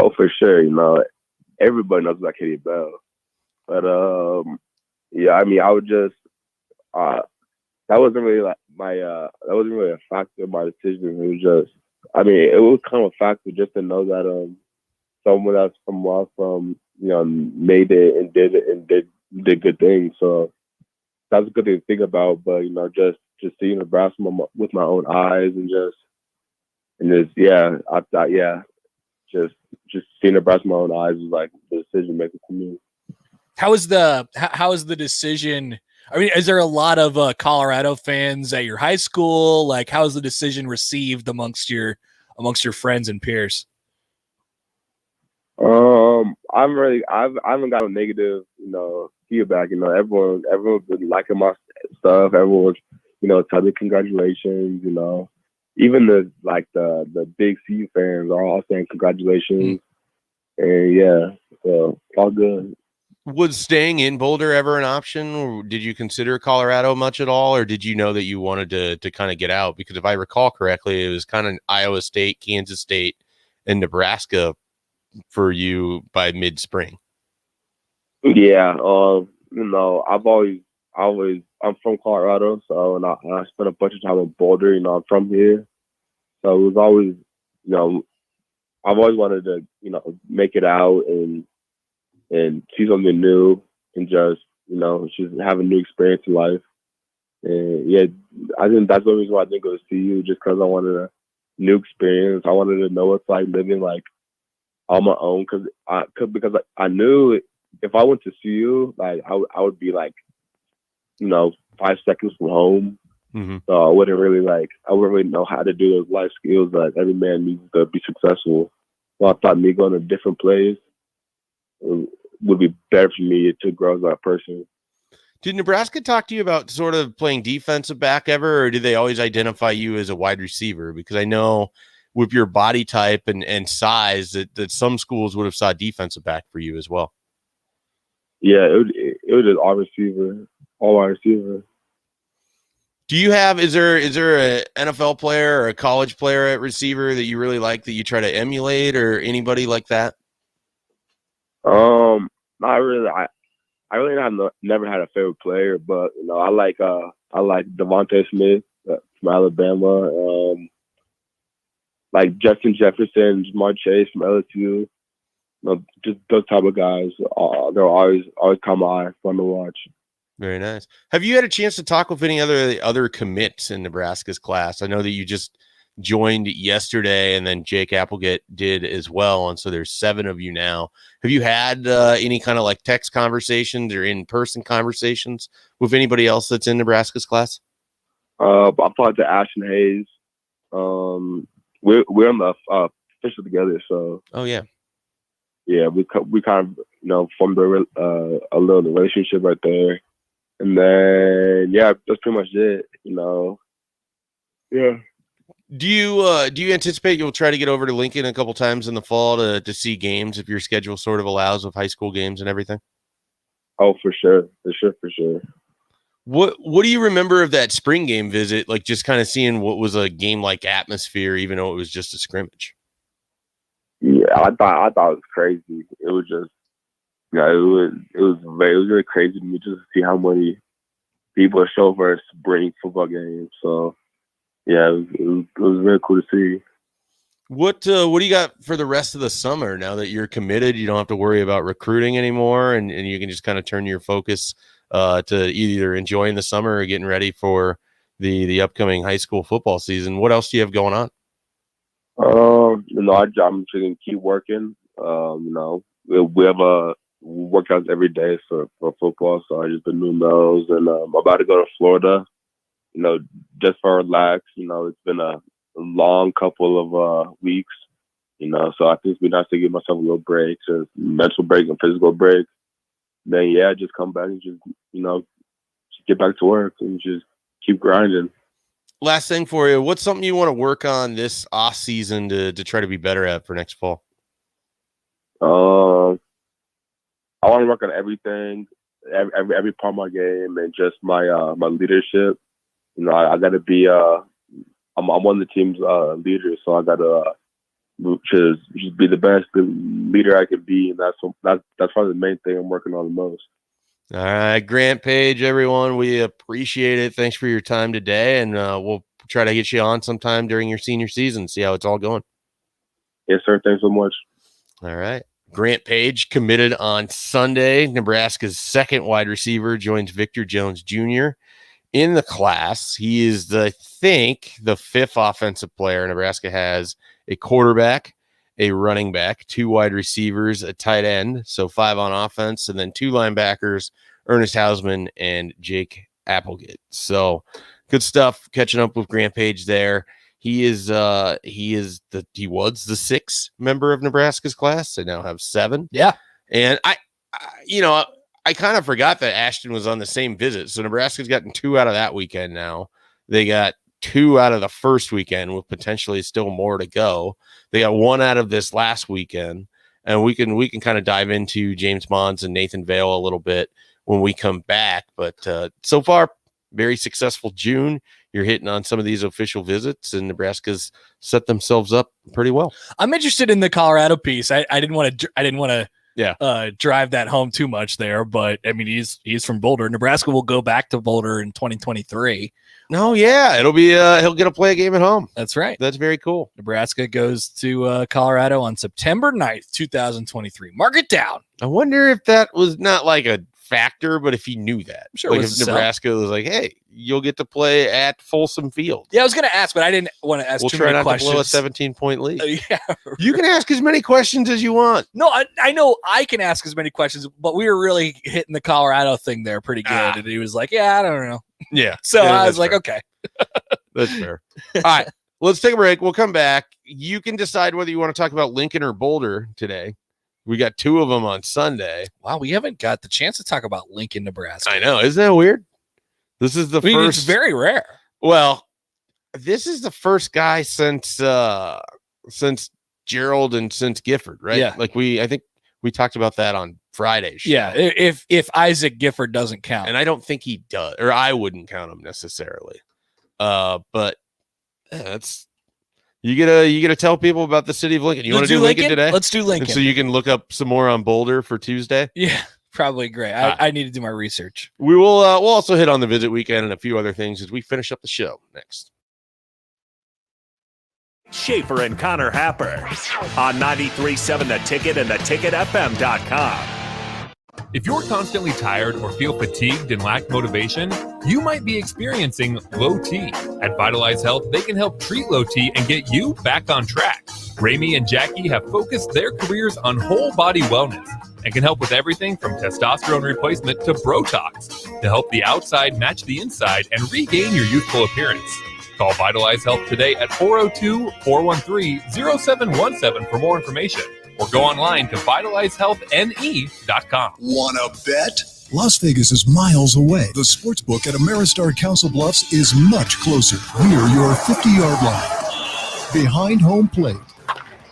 Oh, for sure. Everybody knows about Katie Bell, but yeah. I mean, I would just that wasn't really like that wasn't really a factor of my decision. It was just, I mean, it was kind of a factor just to know that someone that's from where I'm from, made it and did it and did good things. So that's a good thing to think about. But just seeing Nebraska with my own eyes and just yeah, I thought just seeing Nebraska with my own eyes was like the decision maker for me. How is the decision? I mean, is there a lot of Colorado fans at your high school? Like, how is the decision received amongst your friends and peers? I haven't got a negative, feedback. Everyone's been liking my stuff. Everyone's, telling me congratulations. Even the big C fans are all saying congratulations. And yeah, so it's all good. Was staying in Boulder ever an option? Or did you consider Colorado much at all, or did you know that you wanted to kind of get out? Because if I recall correctly, it was kind of Iowa State, Kansas State, and Nebraska for you by mid-spring. Yeah, I'm from Colorado, so and I spent a bunch of time in Boulder. I'm from here, so it was always, I've always wanted to, make it out and see something new and just have a new experience in life. And yeah, I think that's the reason why I didn't go to CU, just because I wanted a new experience. I wanted to know what it's like living like on my own, because I knew if I went to CU, like I would be like 5 seconds from home. Mm-hmm. So I wouldn't really know how to do those life skills that every man needs to be successful. So I thought me going to a different place would be better for me to grow as a person. Did Nebraska talk to you about sort of playing defensive back ever, or did they always identify you as a wide receiver? Because I know with your body type and size that some schools would have saw defensive back for you as well. Yeah, it was just all wide receiver. Do you have, is there a NFL player or a college player at receiver that you really like that you try to emulate, or anybody like that? Not really. I really never had a favorite player, but I like Devontae Smith from Alabama. like Justin Jefferson, Jamar Chase from LSU. You know, just those type of guys. They'll always come on, fun to watch. Very nice. Have you had a chance to talk with any other commits in Nebraska's class? I know that you just joined yesterday, and then Jake Applegate did as well, and so there's 7 of you now. Have you had any kind of like text conversations or in-person conversations with anybody else that's in Nebraska's class? I talked to Ashton Hayes. We're on the official together, so yeah, we kind of formed a little relationship right there, and then that's pretty much it. Yeah. Do you anticipate you'll try to get over to Lincoln a couple times in the fall to see games if your schedule sort of allows with high school games and everything? Oh, for sure. What do you remember of that spring game visit? Like just kind of seeing what was a game like atmosphere, even though it was just a scrimmage. Yeah, I thought it was crazy. It was just, it was really crazy to me just to see how many people show for a spring football game. So. Yeah, it was really cool to see. What do you got for the rest of the summer now that you're committed? You don't have to worry about recruiting anymore, and you can just kind of turn your focus to either enjoying the summer or getting ready for the upcoming high school football season. What else do you have going on? I'm just gonna keep working. We have workouts every day for football, so I just been doing those, and I'm about to go to Florida. Just for relax. It's been a long couple of weeks. So I think it's been nice to give myself a little break, a mental break and physical break. Then just come back and just get back to work and just keep grinding. Last thing for you, what's something you want to work on this off season to try to be better at for next fall? I want to work on everything, every part of my game, and just my leadership. I got to be I'm one of the team's leaders, so I got to just be the best leader I can be, and that's probably the main thing I'm working on the most. All right, Grant Page, everyone, we appreciate it. Thanks for your time today, and we'll try to get you on sometime during your senior season, see how it's all going. Yes, sir. Thanks so much. All right. Grant Page committed on Sunday. Nebraska's second wide receiver joins Victor Jones Jr. in the class. He is, I think, the 5th offensive player. Nebraska has a quarterback, a running back, 2 wide receivers, a tight end, so 5 on offense, and then 2 linebackers, Ernest Hausman and Jake Applegate. So good stuff catching up with Grant Page there. He was the 6th member of Nebraska's class. They now have 7. Yeah. And I kind of forgot that Ashton was on the same visit. So Nebraska's gotten 2 out of that weekend now. They got 2 out of the first weekend with potentially still more to go. They got 1 out of this last weekend. And we can kind of dive into James Mons and Nathan Vale a little bit when we come back. But so far, very successful June. You're hitting on some of these official visits, and Nebraska's set themselves up pretty well. I'm interested in the Colorado piece. I didn't want to drive that home too much there, but I mean, he's from Boulder. Nebraska will go back to Boulder in 2023. No, yeah, it'll be he'll get to play a game at home. That's right. That's very cool. Nebraska goes to Colorado on September 9th, 2023. Mark it down. I wonder if that was not like a factor, but if he knew that, I'm sure like if Nebraska was like, "Hey, you'll get to play at Folsom Field." Yeah, I was going to ask, but I didn't want to ask too many questions. We'll try not to blow a 17-point lead. Yeah, you can ask as many questions as you want. No, I know I can ask as many questions, but we were really hitting the Colorado thing there pretty good, and he was like, "Yeah, I don't know." Yeah, so yeah, I was like, fair. "Okay, that's fair." All right, let's take a break. We'll come back. You can decide whether you want to talk about Lincoln or Boulder today. We got 2 of them on Sunday. Wow, we haven't got the chance to talk about Lincoln, Nebraska. I know. Isn't that weird? This is the first. It's very rare. Well, this is the first guy since Gerald and since Gifford, right? Yeah. Like I think we talked about that on Friday's show. Yeah, if Isaac Gifford doesn't count. And I don't think he does, or I wouldn't count him necessarily. But that's you get to tell people about the city of Lincoln. You want to do Lincoln today? Let's do Lincoln. And so you can look up some more on Boulder for Tuesday. Yeah, probably great. I need to do my research. We will. We'll also hit on the visit weekend and a few other things as we finish up the show next. Schaefer and Connor Happer on 93.7 The Ticket and theticketfm.com. If you're constantly tired or feel fatigued and lack motivation, you might be experiencing low T. At Vitalize Health, they can help treat low T and get you back on track. Ramy and Jackie have focused their careers on whole body wellness and can help with everything from testosterone replacement to Botox to help the outside match the inside and regain your youthful appearance. Call Vitalize Health today at 402-413-0717 for more information, or go online to vitalizehealthne.com. Wanna bet? Las Vegas is miles away. The sportsbook at Ameristar Council Bluffs is much closer. We're your 50-yard line. Behind home plate.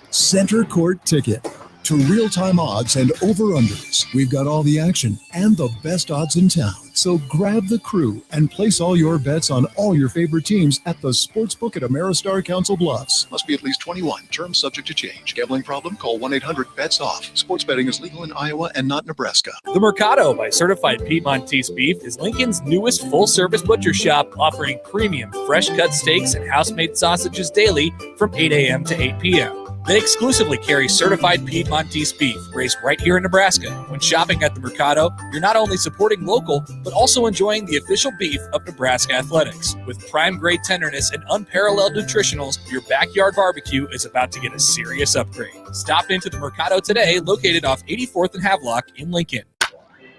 Center court ticket. To real-time odds and over-unders. We've got all the action and the best odds in town. So grab the crew and place all your bets on all your favorite teams at the Sportsbook at Ameristar Council Bluffs. Must be at least 21. Terms subject to change. Gambling problem? Call 1-800-BETS-OFF. Sports betting is legal in Iowa and not Nebraska. The Mercado by Certified Piedmontese Beef is Lincoln's newest full-service butcher shop, offering premium fresh-cut steaks and house-made sausages daily from 8 a.m. to 8 p.m. They exclusively carry certified Piedmontese beef raised right here in Nebraska. When shopping at the Mercado, you're not only supporting local, but also enjoying the official beef of Nebraska Athletics. With prime grade tenderness and unparalleled nutritionals, your backyard barbecue is about to get a serious upgrade. Stop into the Mercado today, located off 84th and Havelock in Lincoln.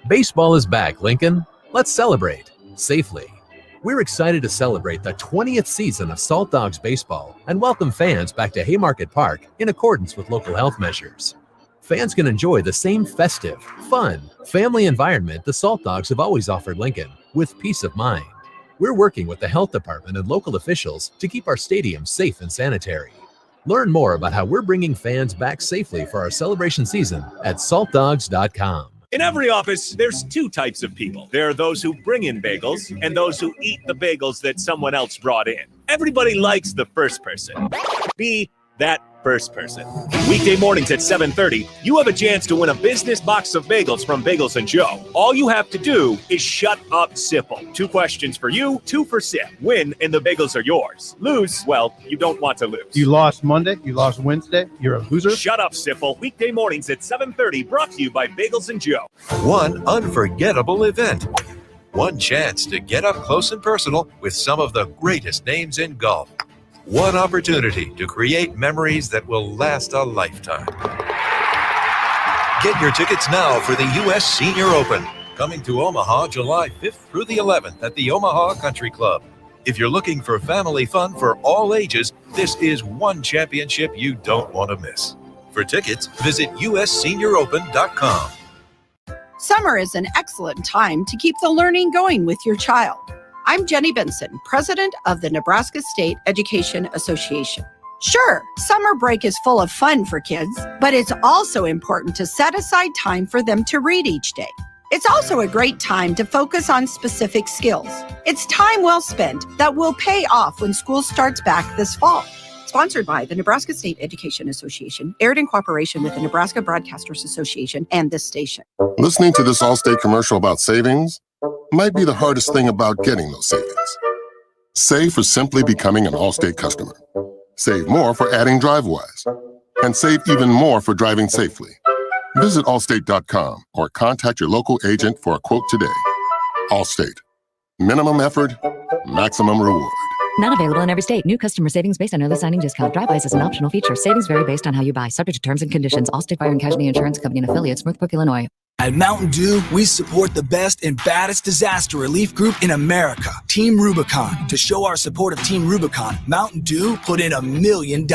Baseball is back, Lincoln. Let's celebrate safely. We're excited to celebrate the 20th season of Salt Dogs Baseball and welcome fans back to Haymarket Park in accordance with local health measures. Fans can enjoy the same festive, fun, family environment the Salt Dogs have always offered Lincoln, with peace of mind. We're working with the health department and local officials to keep our stadium safe and sanitary. Learn more about how we're bringing fans back safely for our celebration season at saltdogs.com. In every office, there's two types of people. There are those who bring in bagels and those who eat the bagels that someone else brought in. Everybody likes the first person. Be that first person. Weekday mornings at 7:30, you have a chance to win a business box of bagels from Bagels & Joe. All you have to do is shut up, Sipple. 2 questions for you, 2 for Sip. Win, and the bagels are yours. Lose, well, you don't want to lose. You lost Monday, you lost Wednesday, you're a loser. Shut up, Sipple. Weekday mornings at 7:30, brought to you by Bagels & Joe. One unforgettable event. One chance to get up close and personal with some of the greatest names in golf. One opportunity to create memories that will last a lifetime. Get your tickets now for the U.S. Senior Open, coming to Omaha July 5th through the 11th at the Omaha Country Club. If you're looking for family fun for all ages, this is one championship you don't want to miss. For tickets, visit ussenioropen.com. Summer is an excellent time to keep the learning going with your child. I'm Jenny Benson, president of the Nebraska State Education Association. Sure, summer break is full of fun for kids, but it's also important to set aside time for them to read each day. It's also a great time to focus on specific skills. It's time well spent that will pay off when school starts back this fall. Sponsored by the Nebraska State Education Association, aired in cooperation with the Nebraska Broadcasters Association and this station. Listening to this Allstate commercial about savings might be the hardest thing about getting those savings. Save for simply becoming an Allstate customer. Save more for adding DriveWise. And save even more for driving safely. Visit allstate.com or contact your local agent for a quote today. Allstate. Minimum effort, maximum reward. Not available in every state. New customer savings based on early signing discount. DriveWise is an optional feature. Savings vary based on how you buy. Subject to terms and conditions. Allstate Fire and Casualty Insurance Company and affiliates. Northbrook, Illinois. At Mountain Dew, we support the best and baddest disaster relief group in America, Team Rubicon. To show our support of Team Rubicon, Mountain Dew put in $1 million.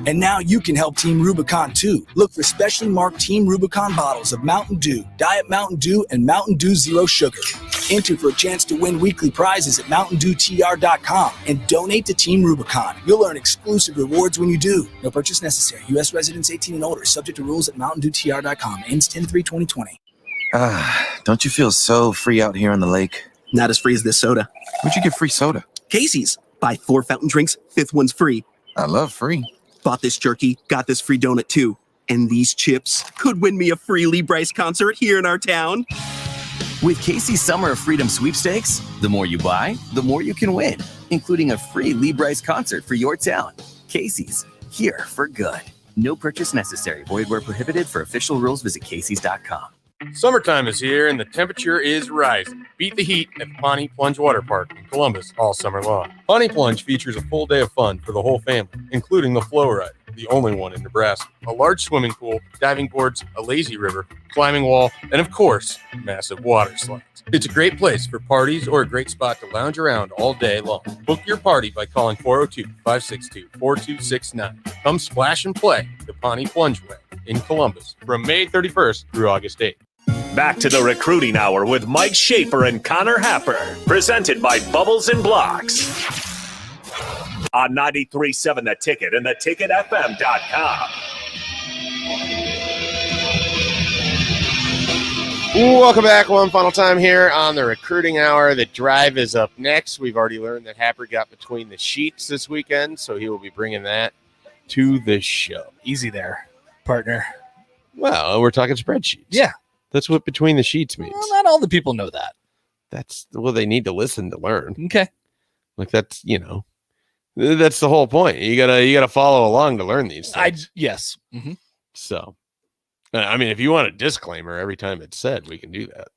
And now you can help Team Rubicon too. Look for specially marked Team Rubicon bottles of Mountain Dew, Diet Mountain Dew, and Mountain Dew Zero Sugar. Enter for a chance to win weekly prizes at MountainDewTR.com and donate to Team Rubicon. You'll earn exclusive rewards when you do. No purchase necessary. U.S. residents 18 and older. Subject to rules at MountainDewTR.com. Ends 10/3/2020. Don't you feel so free out here on the lake? Not as free as this soda. Where'd you get free soda? Casey's. Buy 4 fountain drinks, 5th one's free. I love free. Bought this jerky, got this free donut too. And these chips could win me a free Lee Brice concert here in our town. With Casey's Summer of Freedom sweepstakes, the more you buy, the more you can win, including a free Lee Brice concert for your town. Casey's, here for good. No purchase necessary. Void where prohibited. For official rules, visit Casey's.com. Summertime is here and the temperature is rising. Beat the heat at the Pawnee Plunge Water Park in Columbus all summer long. Pawnee Plunge features a full day of fun for the whole family, including the Flow Rider, the only one in Nebraska, a large swimming pool, diving boards, a lazy river, climbing wall, and of course, massive water slides. It's a great place for parties or a great spot to lounge around all day long. Book your party by calling 402-562-4269. Come splash and play the Pawnee Plunge Way in Columbus from May 31st through August 8th. Back to the Recruiting Hour with Mike Schaefer and Connor Happer. Presented by Bubbles and Blocks. On 93.7 The Ticket and theticketfm.com. Welcome back one final time here on the Recruiting Hour. The drive is up next. We've already learned that Happer got between the sheets this weekend, so he will be bringing that to the show. Easy there, partner. Well, we're talking spreadsheets. Yeah. That's what between the sheets means. Well, not all the people know that. They need to listen to learn. Okay. Like that's the whole point. You gotta follow along to learn these things. Yes. Mm-hmm. So, I mean, if you want a disclaimer every time it's said, we can do that.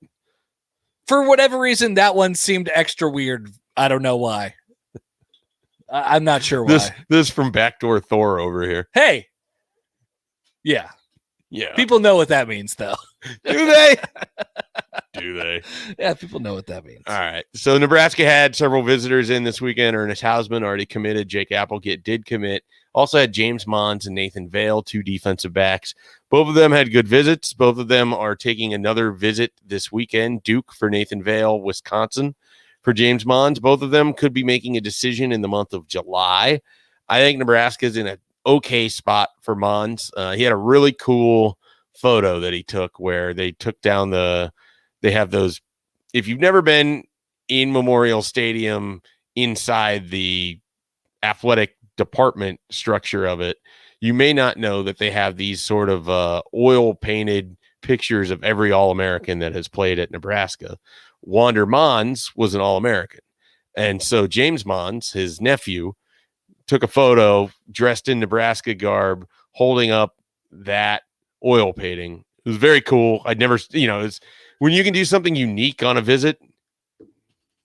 For whatever reason, that one seemed extra weird. I don't know why. I'm not sure why. This from Backdoor Thor over here. Hey. Yeah. Yeah. People know what that means, though. Do they? Do they? Yeah, people know what that means. All right. So Nebraska had several visitors in this weekend. Ernest Hausman already committed. Jake Applegate did commit. Also had James Mons and Nathan Vale, two defensive backs. Both of them had good visits. Both of them are taking another visit this weekend. Duke for Nathan Vale, Wisconsin for James Mons. Both of them could be making a decision in the month of July. I think Nebraska's in an okay spot for Mons. He had a really cool photo that he took where they took down they have those, if you've never been in Memorial Stadium inside the athletic department structure of it, you may not know that they have these sort of oil painted pictures of every All-American that has played at Nebraska. Wander Mons was an All-American. And so James Mons, his nephew, took a photo dressed in Nebraska garb holding up that oil painting. It was very cool. I'd never, it's when you can do something unique on a visit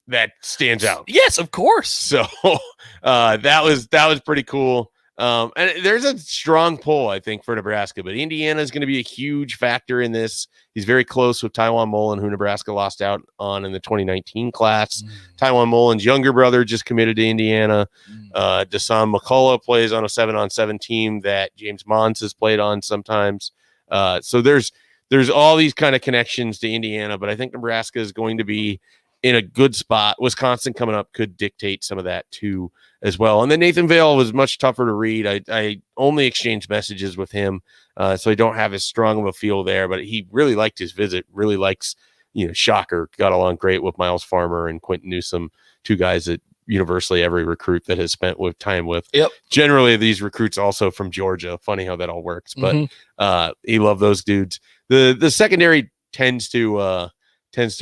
that stands out. Yes, of course. So that was pretty cool. And there's a strong pull, I think, for Nebraska, but Indiana is going to be a huge factor in this. He's very close with Taiwan Mullen, who Nebraska lost out on in the 2019 class. Taiwan Mullen's younger brother just committed to Indiana. Deshaun McCullough plays on a 7-on-7 team that James Mons has played on sometimes. So there's all these kind of connections to Indiana, but I think Nebraska is going to be in a good spot. Wisconsin coming up could dictate some of that too as well. And then Nathan Vale was much tougher to read. I only exchanged messages with him, so I don't have as strong of a feel there, but he really liked his visit, really likes, Shocker, got along great with Miles Farmer and Quentin Newsom, two guys that universally every recruit that has spent with time with. Yep. Generally, these recruits also from Georgia. Funny how that all works, but he loved those dudes. The secondary tends to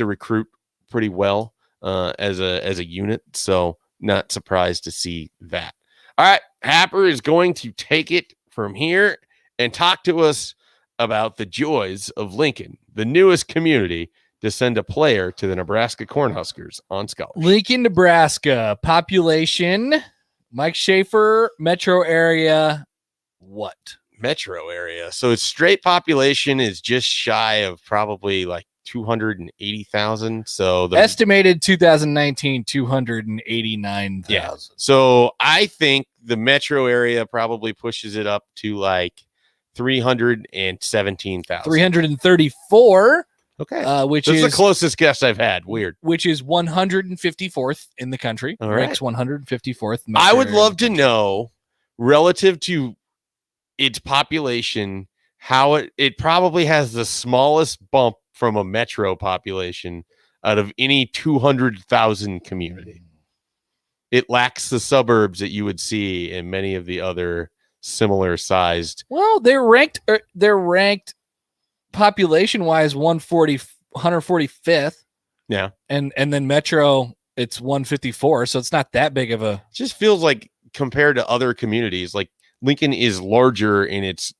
recruit pretty well as a unit, so not surprised to see that. All right, Happer is going to take it from here and talk to us about the joys of Lincoln, the newest community to send a player to the Nebraska Cornhuskers on scholarship. Lincoln, Nebraska, population, Mike Schaefer, metro area, what? Metro area. So its straight population is just shy of probably like 280,000. So the estimated 2019 289,000. Yeah. So I think the metro area probably pushes it up to like 317,000. 334. Okay. Which is the closest guess I've had. Weird. Which is 154th in the country. All Ranks 154th. I would love to know, relative to its population, how it probably has the smallest bump from a metro population out of any 200,000 community. It lacks the suburbs that you would see in many of the other similar sized. Well, they're ranked population wise 145th. Yeah. And then metro it's 154, so it's not that big of a. It just feels like compared to other communities, like Lincoln is larger in its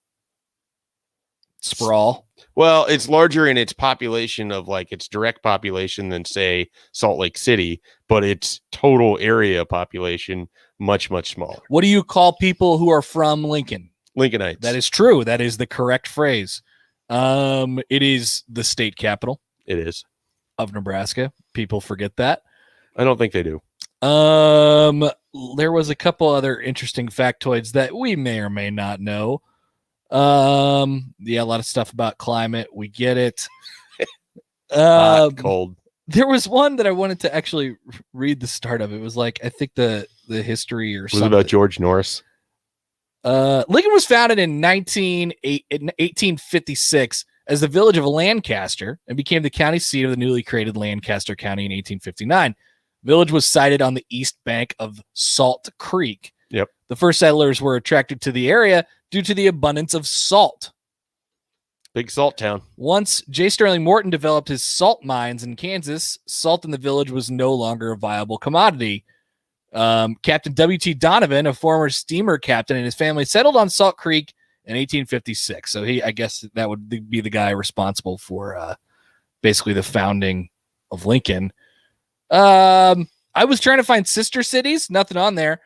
sprawl. Well, it's larger in its population of like its direct population than say Salt Lake City, but its total area population much, much smaller. What do you call people who are from Lincoln? Lincolnites. That is true. That is the correct phrase. It is the state capital. It is. Of Nebraska. People forget that. I don't think they do. There was a couple other interesting factoids that we may or may not know. Yeah, a lot of stuff about climate. We get it. Hot, cold. There was one that I wanted to actually read the start of. It was like, I think the history or Was something. it about George Norris? Lincoln was founded in 1856 as the village of Lancaster and became the county seat of the newly created Lancaster County in 1859. Village was sited on the east bank of Salt Creek. Yep. The first settlers were attracted to the area due to the abundance of salt. Big salt town. Once J. Sterling Morton developed his salt mines in Kansas, salt in the village was no longer a viable commodity. Captain W.T. Donovan, a former steamer captain, and his family settled on Salt Creek in 1856. So I guess that would be the guy responsible for basically the founding of Lincoln. I was trying to find sister cities, nothing on there.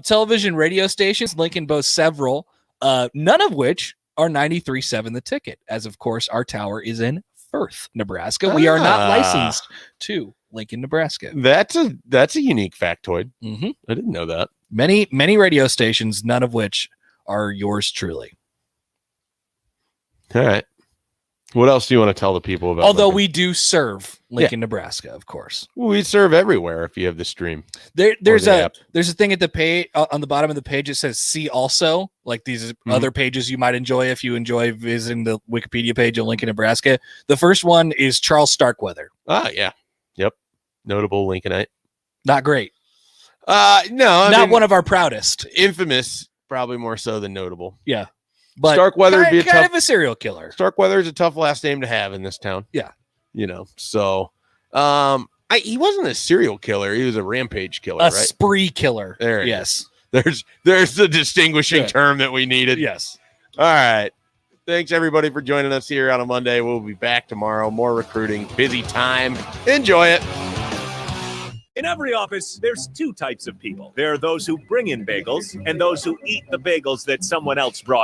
Television radio stations, Lincoln boasts several, none of which are 93.7 The Ticket, as of course our tower is in Firth, Nebraska. We are not licensed to Lincoln, Nebraska. That's a unique factoid. Mm-hmm. I didn't know that. Many radio stations, none of which are yours truly. All right. What else do you want to tell the people about? Although Lincoln? we do serve Lincoln, Nebraska, of course. We serve everywhere if you have the stream. There's the a thing at the page on the bottom of the page. It says "See also," like these other pages you might enjoy if you enjoy visiting the Wikipedia page of Lincoln, Nebraska. The first one is Charles Starkweather. Ah, yeah, yep, notable Lincolnite. Not great. No, not one of our proudest. Infamous, probably more so than notable. Yeah. But Starkweather would be kind of a serial killer. Starkweather is a tough last name to have in this town. Yeah. So he wasn't a serial killer. He was a rampage killer, A right? spree killer. There it yes. is. There's the distinguishing term that we needed. Yes. All right. Thanks, everybody, for joining us here on a Monday. We'll be back tomorrow. More recruiting. Busy time. Enjoy it. In every office, there's two types of people. There are those who bring in bagels and those who eat the bagels that someone else brought